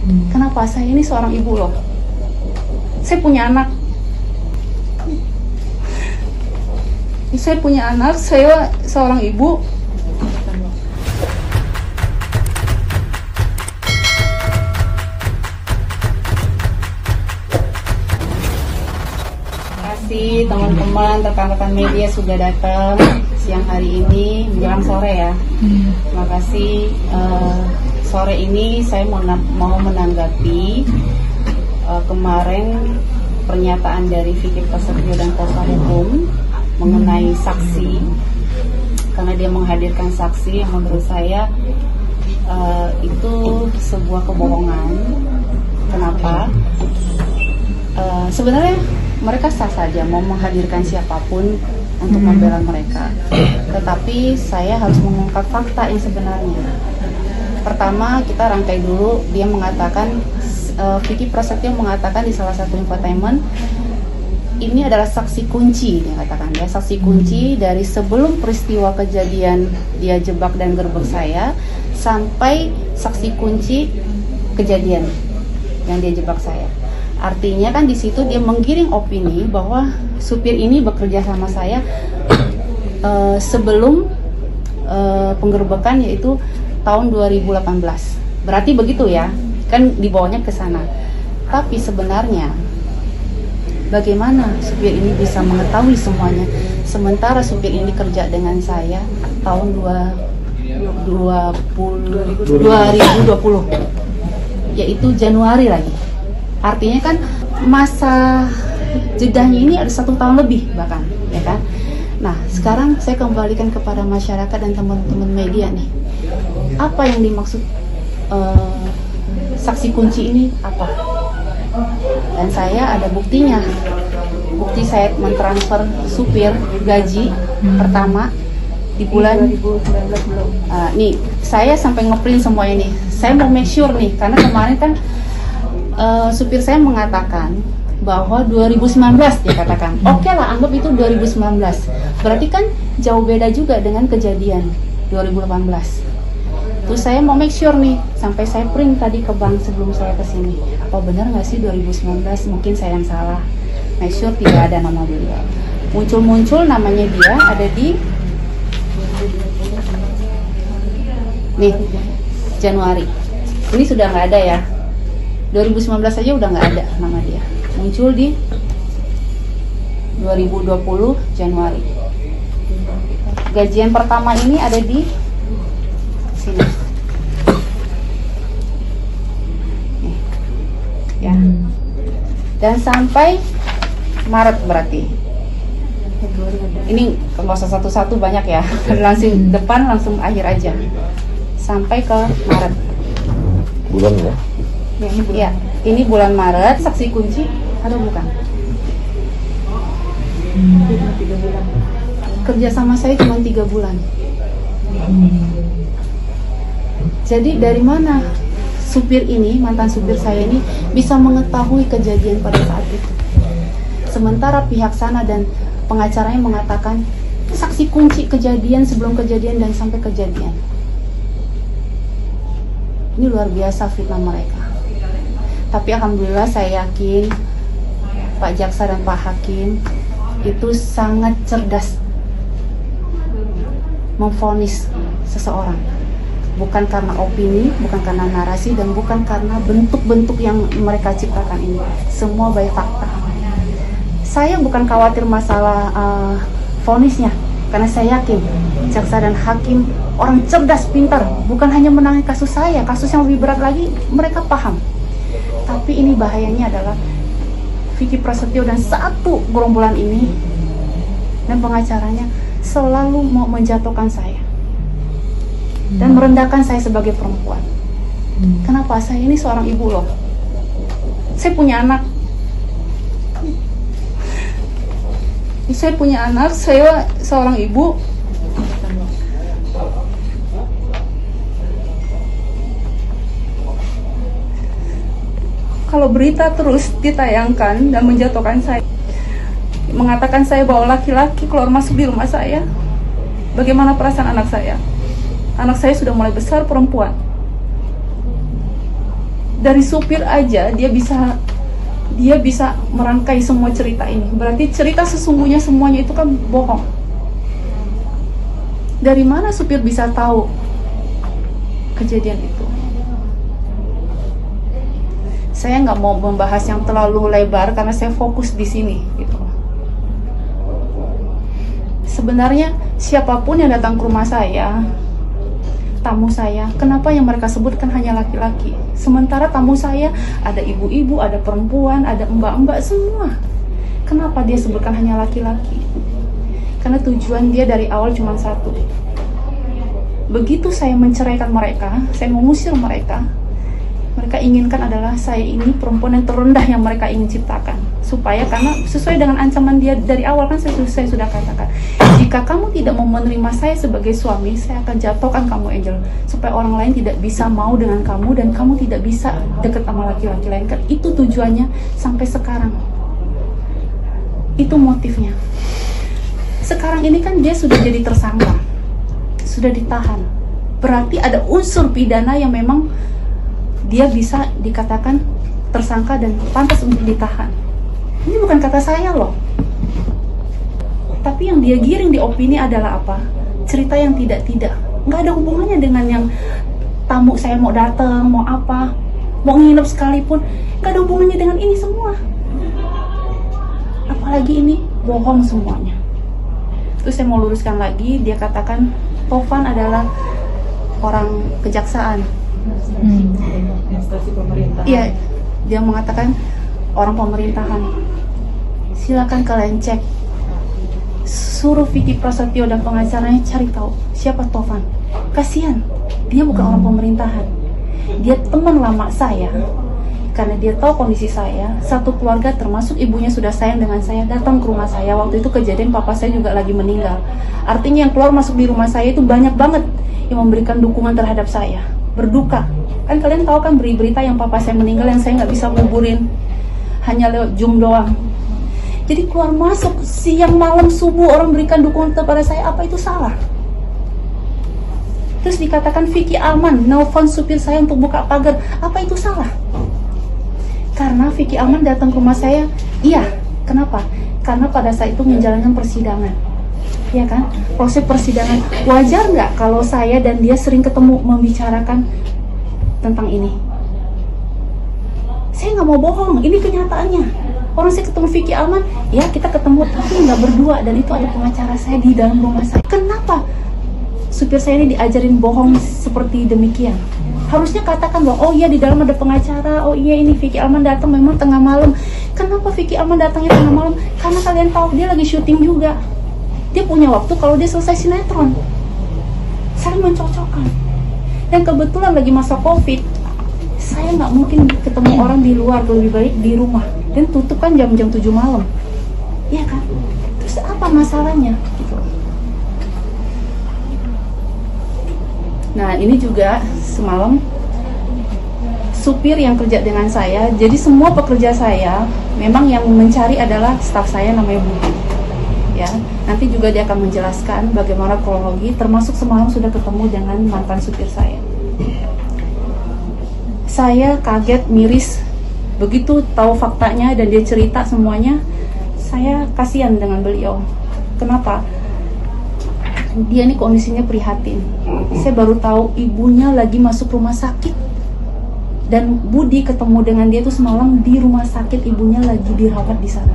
Kenapa? Saya ini seorang ibu loh. Saya punya anak. Saya seorang ibu. Terima kasih teman-teman, rekan-rekan media sudah datang siang hari ini menjelang sore ya. Terima kasih. Sore ini saya mau menanggapi kemarin pernyataan dari Vicky Prasetyo dan kuasa hukum mengenai saksi, karena dia menghadirkan saksi yang menurut saya itu sebuah kebohongan. Kenapa? Sebenarnya mereka sah saja mau menghadirkan siapapun untuk membela mereka, tetapi saya harus mengungkap fakta yang sebenarnya. Pertama, kita rangkai dulu. Dia mengatakan, Vicky Prasetyo mengatakan di salah satu infotainment, ini adalah saksi kunci. Dia katakan, dia saksi kunci dari sebelum peristiwa kejadian dia jebak dan gerbek saya, sampai saksi kunci kejadian yang dia jebak saya. Artinya kan di situ dia menggiring opini bahwa supir ini bekerja sama saya sebelum penggerbekan, yaitu tahun 2018. Berarti begitu ya, kan dibawanya ke sana. Tapi sebenarnya bagaimana supir ini bisa mengetahui semuanya, sementara supir ini kerja dengan saya tahun 2020, yaitu Januari lagi. Artinya kan masa jedahnya ini ada 1 tahun lebih bahkan, ya kan? Nah, sekarang saya kembalikan kepada masyarakat dan teman-teman media nih. Apa yang dimaksud saksi kunci ini apa? Dan saya ada buktinya. Bukti saya mentransfer supir gaji pertama di bulan 2019 belum. Nih, saya sampai ngeprint semua ini. Saya mau make sure nih, karena kemarin kan supir saya mengatakan bahwa 2019 dia katakan. Oke lah, anggap itu 2019. Berarti kan jauh beda juga dengan kejadian 2018. Terus saya mau make sure nih, sampai saya print tadi ke bank sebelum saya kesini. Apa benar nggak sih 2019? Mungkin saya yang salah. Make sure tidak ada nama beliau. Muncul-muncul namanya dia ada di nih Januari. Ini sudah nggak ada ya. 2019 saja udah nggak ada nama dia. Muncul di 2020 Januari. Gajian pertama ini ada di sini. Nih. Ya. Dan sampai Maret berarti. Ini nggak usah satu-satu banyak ya. Langsung depan, langsung akhir aja. Sampai ke Maret. Bulan ya? Ya, ini bulan. Ya, ini bulan Maret. Saksi kunci ada bukan? 3 bulan. Kerja sama saya cuma 3 bulan. Jadi dari mana supir ini, mantan supir saya ini bisa mengetahui kejadian pada saat itu? Sementara pihak sana dan pengacaranya mengatakan saksi kunci kejadian, sebelum kejadian dan sampai kejadian. Ini luar biasa fitnah mereka. Tapi alhamdulillah saya yakin Pak Jaksa dan Pak Hakim itu sangat cerdas memvonis seseorang. Bukan karena opini, bukan karena narasi, dan bukan karena bentuk-bentuk yang mereka ciptakan ini. Semua by fakta. Saya bukan khawatir masalah vonisnya, karena saya yakin jaksa dan hakim orang cerdas, pintar. Bukan hanya menangani kasus saya, kasus yang lebih berat lagi mereka paham. Tapi ini bahayanya adalah Vicky Prasetyo dan satu gerombolan ini dan pengacaranya selalu mau menjatuhkan saya dan merendahkan saya sebagai perempuan. Kenapa? Saya ini seorang ibu loh. Saya punya anak. Saya seorang ibu. Kalau berita terus ditayangkan dan menjatuhkan saya, mengatakan saya bawa laki-laki keluar masuk di rumah saya, bagaimana perasaan anak saya? Anak saya sudah mulai besar, perempuan. Dari supir aja dia bisa merangkai semua cerita ini. Berarti cerita sesungguhnya semuanya itu kan bohong. Dari mana supir bisa tahu kejadian itu? Saya nggak mau membahas yang terlalu lebar karena saya fokus di sini gitu. Sebenarnya siapapun yang datang ke rumah saya, tamu saya, kenapa yang mereka sebutkan hanya laki-laki? Sementara tamu saya ada ibu-ibu, ada perempuan, ada mbak-mbak, semua. Kenapa dia sebutkan hanya laki-laki? Karena tujuan dia dari awal cuma satu. Begitu saya menceraikan mereka, saya mengusir mereka, mereka inginkan adalah saya ini perempuan yang terendah yang mereka ingin ciptakan. Supaya karena sesuai dengan ancaman dia dari awal kan saya sudah katakan, jika kamu tidak mau menerima saya sebagai suami, saya akan jatuhkan kamu, Angel, supaya orang lain tidak bisa mau dengan kamu dan kamu tidak bisa dekat sama laki-laki lain. Kan itu tujuannya sampai sekarang. Itu motifnya. Sekarang ini kan dia sudah jadi tersangka, sudah ditahan. Berarti ada unsur pidana yang memang dia bisa dikatakan tersangka dan pantas untuk ditahan. Ini bukan kata saya loh. Tapi yang dia giring di opini adalah apa? Cerita yang tidak-tidak. Nggak ada hubungannya dengan yang tamu saya mau datang, mau apa, mau nginep sekalipun. Nggak ada hubungannya dengan ini semua. Apalagi ini bohong semuanya. Terus saya mau luruskan lagi, dia katakan Tovan adalah orang kejaksaan. Instansi pemerintahan. Iya, dia mengatakan orang pemerintahan. Silakan kalian cek, suruh Vicky Prasetyo dan pengacaranya cari tahu siapa Tovan. Kasihan, dia bukan orang pemerintahan, dia teman lama saya. Karena dia tahu kondisi saya, satu keluarga termasuk ibunya sudah sayang dengan saya, datang ke rumah saya. Waktu itu kejadian papa saya juga lagi meninggal. Artinya yang keluar masuk di rumah saya itu banyak banget yang memberikan dukungan terhadap saya, berduka. Kan kalian tahu kan berita yang papa saya meninggal yang saya nggak bisa nguburin, hanya lewat Zoom doang. Jadi keluar masuk siang malam subuh orang berikan dukungan kepada saya, apa itu salah? Terus dikatakan Vicky Alman nelfon supir saya untuk buka pagar, apa itu salah? Karena Vicky Alman datang ke rumah saya, iya. Kenapa? Karena pada saat itu menjalankan persidangan, ya kan? Proses persidangan. Wajar nggak kalau saya dan dia sering ketemu membicarakan tentang ini? Saya nggak mau bohong, ini kenyataannya. Orang saya ketemu Vicky Alman, ya kita ketemu tapi nggak berdua, dan itu ada pengacara saya di dalam rumah saya. Kenapa supir saya ini diajarin bohong seperti demikian? Harusnya katakan bahwa oh iya di dalam ada pengacara, oh iya ini Vicky Alman datang memang tengah malam. Kenapa Vicky Alman datangnya tengah malam? Karena kalian tahu dia lagi syuting juga. Dia punya waktu kalau dia selesai sinetron. Saling mencocokkan. Dan kebetulan lagi masa COVID, saya nggak mungkin ketemu orang di luar, lebih baik di rumah. Dan tutup kan jam-jam 7 malam, iya kan? Terus apa masalahnya? Gitu. Nah ini juga semalam supir yang kerja dengan saya, jadi semua pekerja saya memang yang mencari adalah staf saya namanya Budi. Ya, nanti juga dia akan menjelaskan bagaimana kronologi, termasuk semalam sudah ketemu dengan mantan supir saya. Saya kaget, miris. Begitu tahu faktanya dan dia cerita semuanya, saya kasihan dengan beliau. Kenapa? Dia ini kondisinya prihatin. Saya baru tahu ibunya lagi masuk rumah sakit. Dan Budi ketemu dengan dia itu semalam di rumah sakit, ibunya lagi dirawat di sana.